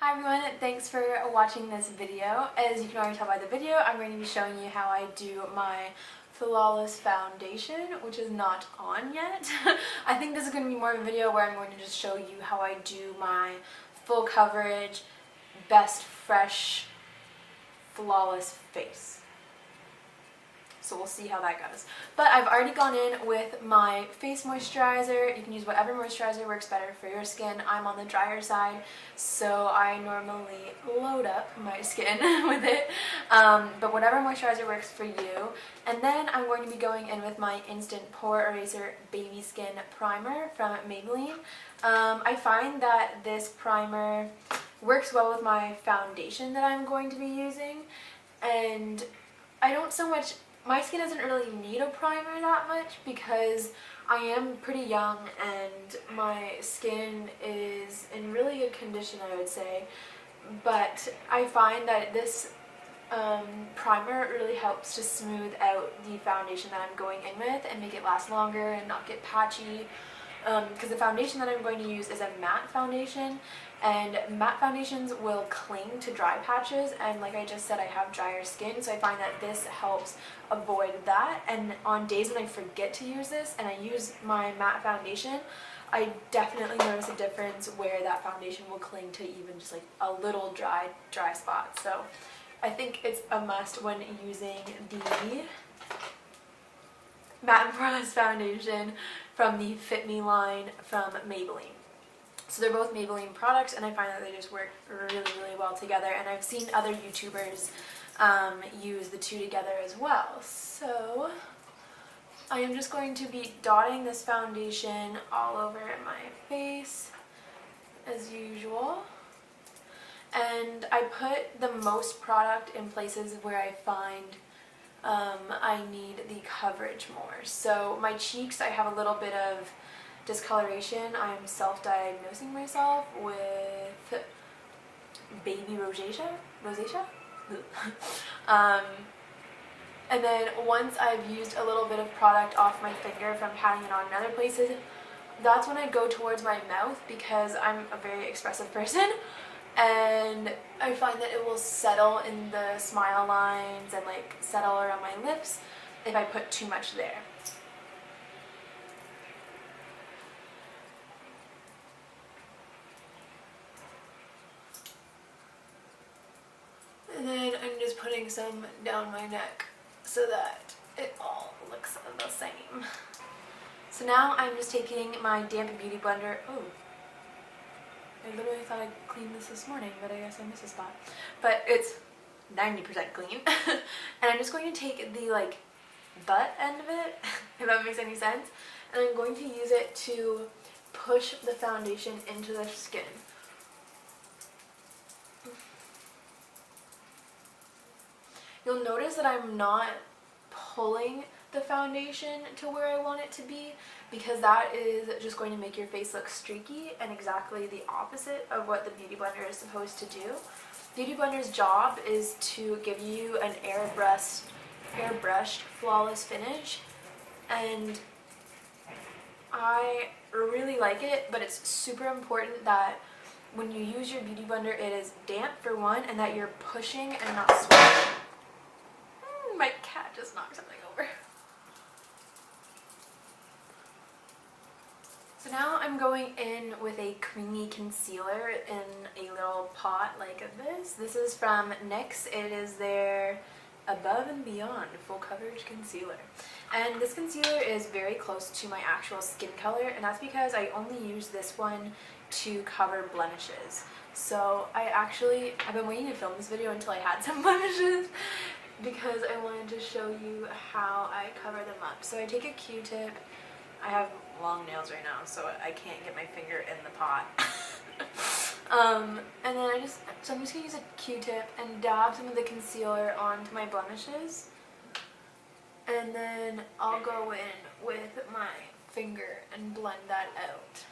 Hi everyone, thanks for watching this video. As you can already tell by the video, I'm going to be showing you how I do my Flawless foundation, which is not on yet. I think this is going to be more of a video where I'm going to just show you how I do my full coverage, best fresh, flawless face. So we'll see how that goes. But I've already gone in with my face moisturizer. You can use whatever moisturizer works better for your skin. I'm on the drier side, so I normally load up my skin with it. But whatever moisturizer works for you. And then I'm going to be going in with my Instant Pore Eraser Baby Skin Primer from Maybelline. I find that this primer works well with my foundation that I'm going to be using. And I don't so much... My skin doesn't really need a primer that much because I am pretty young and my skin is in really good condition, I would say. But I find that this primer really helps to smooth out the foundation that I'm going in with and make it last longer and not get patchy. Because the foundation that I'm going to use is a matte foundation, and matte foundations will cling to dry patches, and like I just said, I have drier skin, so I find that this helps avoid that. And on days when I forget to use this and I use my matte foundation, I definitely notice a difference where that foundation will cling to even just like a little dry spot. So I think it's a must when using the Matte and Poreless foundation from the Fit Me line from Maybelline. So they're both Maybelline products, and I find that they just work really well together, and I've seen other YouTubers use the two together as well. So I am just going to be dotting this foundation all over my face as usual. And I put the most product in places where I find I need the coverage more. So my cheeks, I have a little bit of discoloration. I'm self-diagnosing myself with baby rosacea. And then once I've used a little bit of product off my finger from patting it on in other places, that's when I go towards my mouth because I'm a very expressive person. And I find that it will settle in the smile lines and like settle around my lips if I put too much there. And then I'm just putting some down my neck so that it all looks the same. So now I'm just taking my damp beauty blender. Oh, I literally thought I cleaned this morning, but I guess I missed a spot. But it's 90% clean. And I'm just going to take the like butt end of it, if that makes any sense. And I'm going to use it to push the foundation into the skin. You'll notice that I'm not pulling the foundation to where I want it to be, because that is just going to make your face look streaky and exactly the opposite of what the Beauty Blender is supposed to do. Beauty Blender's job is to give you an airbrushed flawless finish, and I really like it, but it's super important that when you use your Beauty Blender it is damp for one, and that you're pushing and not swiping. My cat just knocked something over. So now I'm going in with a creamy concealer in a little pot like this. This is from NYX. It is their Above and Beyond Full Coverage Concealer. And this concealer is very close to my actual skin color, and that's because I only use this one to cover blemishes. So I've been waiting to film this video until I had some blemishes, because I wanted to show you how I cover them up. So I take a Q-tip. I have long nails right now, so I can't get my finger in the pot. And then I'm just going to use a Q-tip and dab some of the concealer onto my blemishes. And then I'll go in with my finger and blend that out.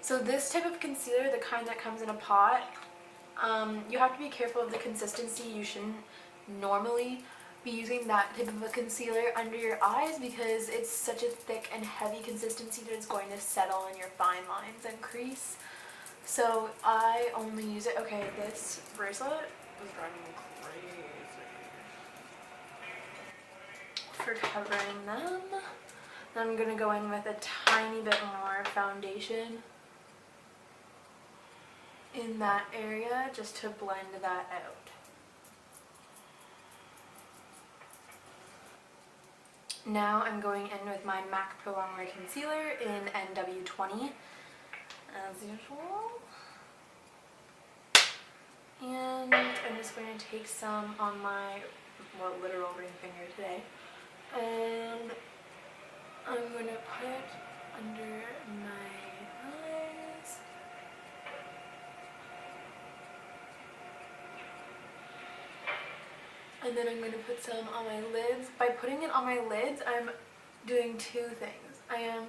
So this type of concealer, the kind that comes in a pot, you have to be careful of the consistency. You shouldn't normally be using that type of a concealer under your eyes because it's such a thick and heavy consistency that it's going to settle in your fine lines and crease. So I only use it, okay, this bracelet is driving me crazy for covering them. Then I'm going to go in with a tiny bit more foundation in that area just to blend that out. Now I'm going in with my MAC Pro Longwear Concealer in NW20 as usual. And I'm just going to take some on my, well, literal ring finger today. And I'm going to put it under my eyes. And then I'm going to put some on my lids. By putting it on my lids, I'm doing two things. I am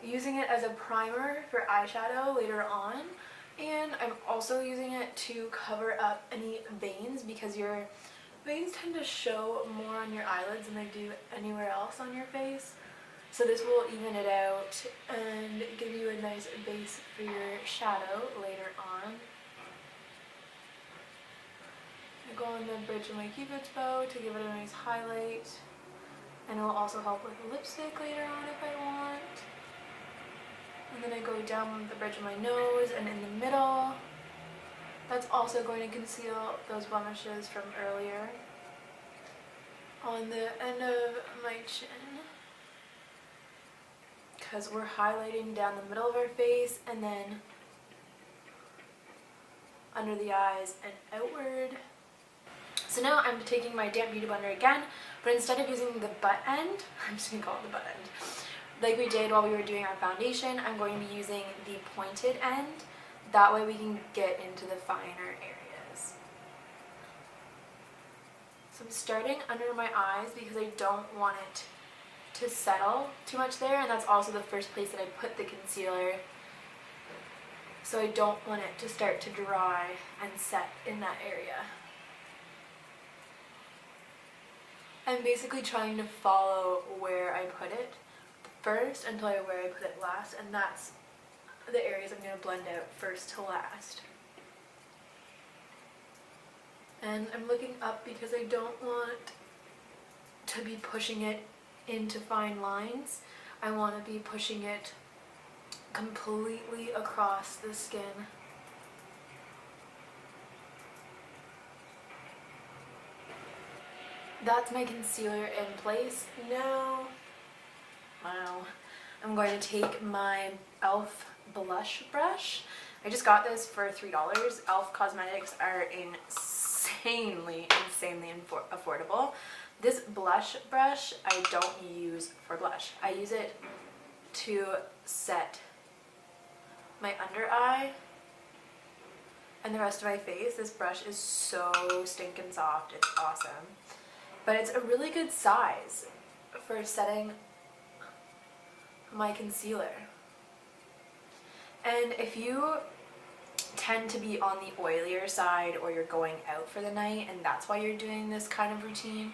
using it as a primer for eyeshadow later on, and I'm also using it to cover up any veins, because your veins tend to show more on your eyelids than they do anywhere else on your face. So this will even it out and give you a nice base for your shadow later on. I go on the bridge of my Cupid's bow to give it a nice highlight, and it will also help with lipstick later on if I want. And then I go down the bridge of my nose and in the middle. That's also going to conceal those blemishes from earlier. On the end of my chin, because we're highlighting down the middle of our face and then under the eyes and outward. So now I'm taking my damp beauty blender again, but instead of using the butt end, I'm just going to call it the butt end, like we did while we were doing our foundation, I'm going to be using the pointed end. That way we can get into the finer areas. So I'm starting under my eyes because I don't want it to settle too much there, and that's also the first place that I put the concealer. So I don't want it to start to dry and set in that area. I'm basically trying to follow where I put it first until where I put it last, and that's the areas I'm going to blend out first to last. And I'm looking up because I don't want to be pushing it into fine lines. I want to be pushing it completely across the skin. That's my concealer in place. Now, I'm going to take my e.l.f. blush brush. I just got this for $3. e.l.f. cosmetics are insanely affordable. This blush brush I don't use for blush. I use it to set my under eye and the rest of my face. This brush is so stinking soft. It's awesome. But it's a really good size for setting my concealer. And if you tend to be on the oilier side, or you're going out for the night and that's why you're doing this kind of routine,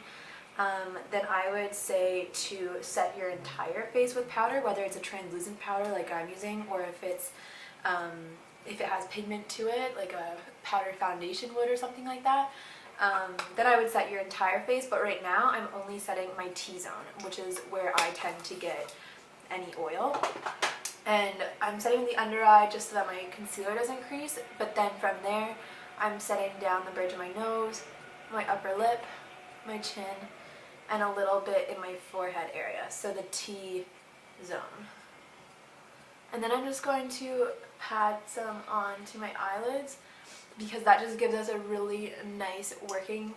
then I would say to set your entire face with powder, whether it's a translucent powder like I'm using, or if it's if it has pigment to it, like a powdered foundation would or something like that. Then I would set your entire face, but right now I'm only setting my T-zone, which is where I tend to get any oil. And I'm setting the under eye just so that my concealer doesn't crease, but then from there I'm setting down the bridge of my nose, my upper lip, my chin, and a little bit in my forehead area, so the T-zone. And then I'm just going to pat some onto my eyelids, because that just gives us a really nice working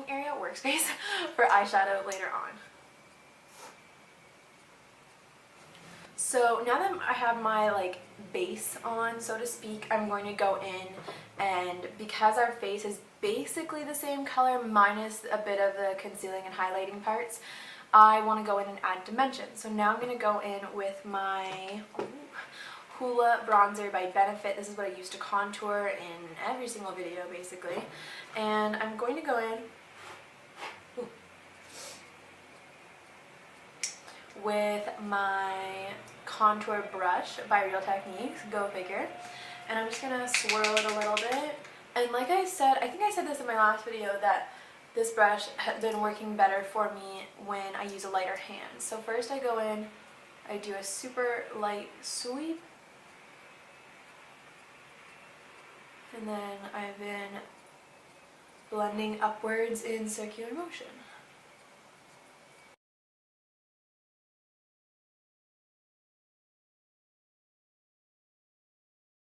area, workspace for eyeshadow later on. So now that I have my base on, so to speak, I'm going to go in, and because our face is basically the same color minus a bit of the concealing and highlighting parts, I want to go in and add dimension. So now I'm going to go in with my Hoola bronzer by Benefit. This is what I use to contour in every single video basically. And I'm going to go in with my contour brush by Real Techniques, go figure. And I'm just going to swirl it a little bit. And like I said, I think I said this in my last video, that this brush has been working better for me when I use a lighter hand. So first I go in, I do a super light sweep, and then I've been blending upwards in circular motion.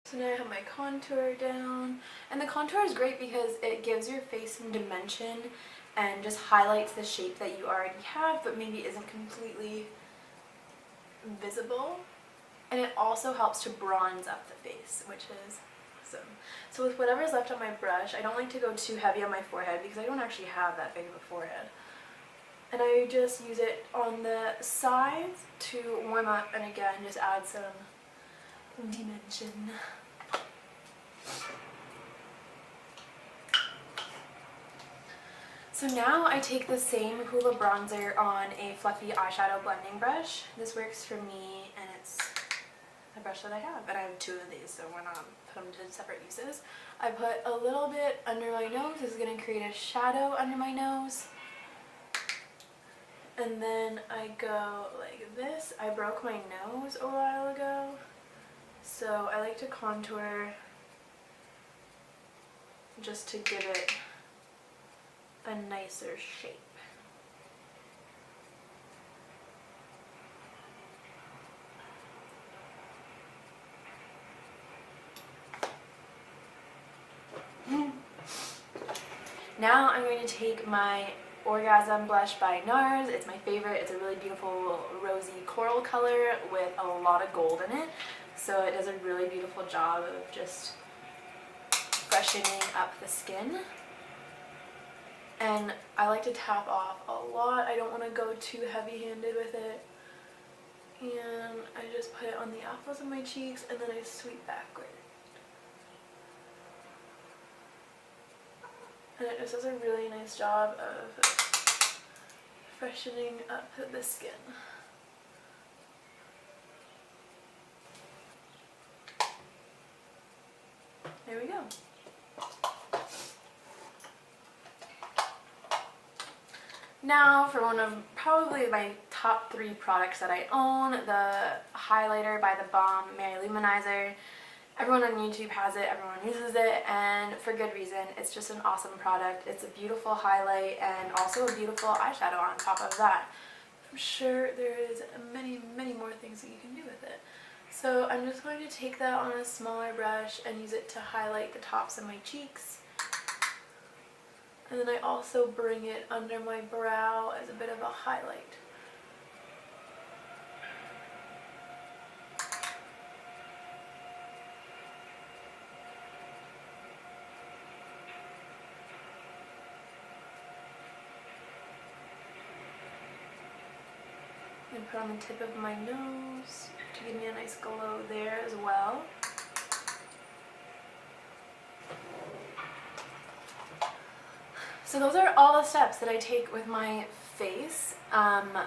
So now I have my contour down, and the contour is great because it gives your face some dimension and just highlights the shape that you already have but maybe isn't completely visible. And it also helps to bronze up the face, which is awesome. So with whatever's left on my brush, I don't like to go too heavy on my forehead because I don't actually have that big of a forehead. And I just use it on the sides to warm up and again just add some dimension. So now I take the same Hoola bronzer on a fluffy eyeshadow blending brush. This works for me and it's a brush that I have, and I have two of these, so we're not put them to separate uses. I put a little bit under my nose. This is going to create a shadow under my nose. And then I go like this. I broke my nose a while ago, so I like to contour just to give it a nicer shape. Now I'm going to take my Orgasm blush by NARS. It's my favorite. It's a really beautiful rosy coral color with a lot of gold in it. So it does a really beautiful job of just freshening up the skin. And I like to tap off a lot. I don't want to go too heavy-handed with it. And I just put it on the apples of my cheeks and then I sweep backward. And it just does a really nice job of freshening up the skin. There we go. Now for one of probably my top 3 products that I own, the highlighter by The Balm Mary Luminizer. Everyone on YouTube has it, everyone uses it, and for good reason. It's just an awesome product. It's a beautiful highlight and also a beautiful eyeshadow on top of that. I'm sure there is many, many more things that you can do with it. So I'm just going to take that on a smaller brush and use it to highlight the tops of my cheeks. And then I also bring it under my brow as a bit of a highlight. And put on the tip of my nose to give me a nice glow there as well. So those are all the steps that I take with my face,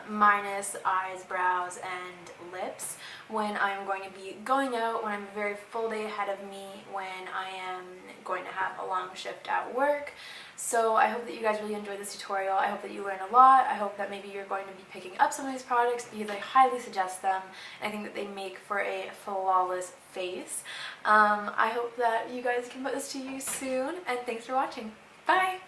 minus eyes, brows, and lips, when I'm going to be going out, when I'm a very full day ahead of me, when I am going to have a long shift at work. So I hope that you guys really enjoyed this tutorial. I hope that you learn a lot. I hope that maybe you're going to be picking up some of these products because I highly suggest them. I think that they make for a flawless face. I hope that you guys can put this to use soon, and thanks for watching. Bye!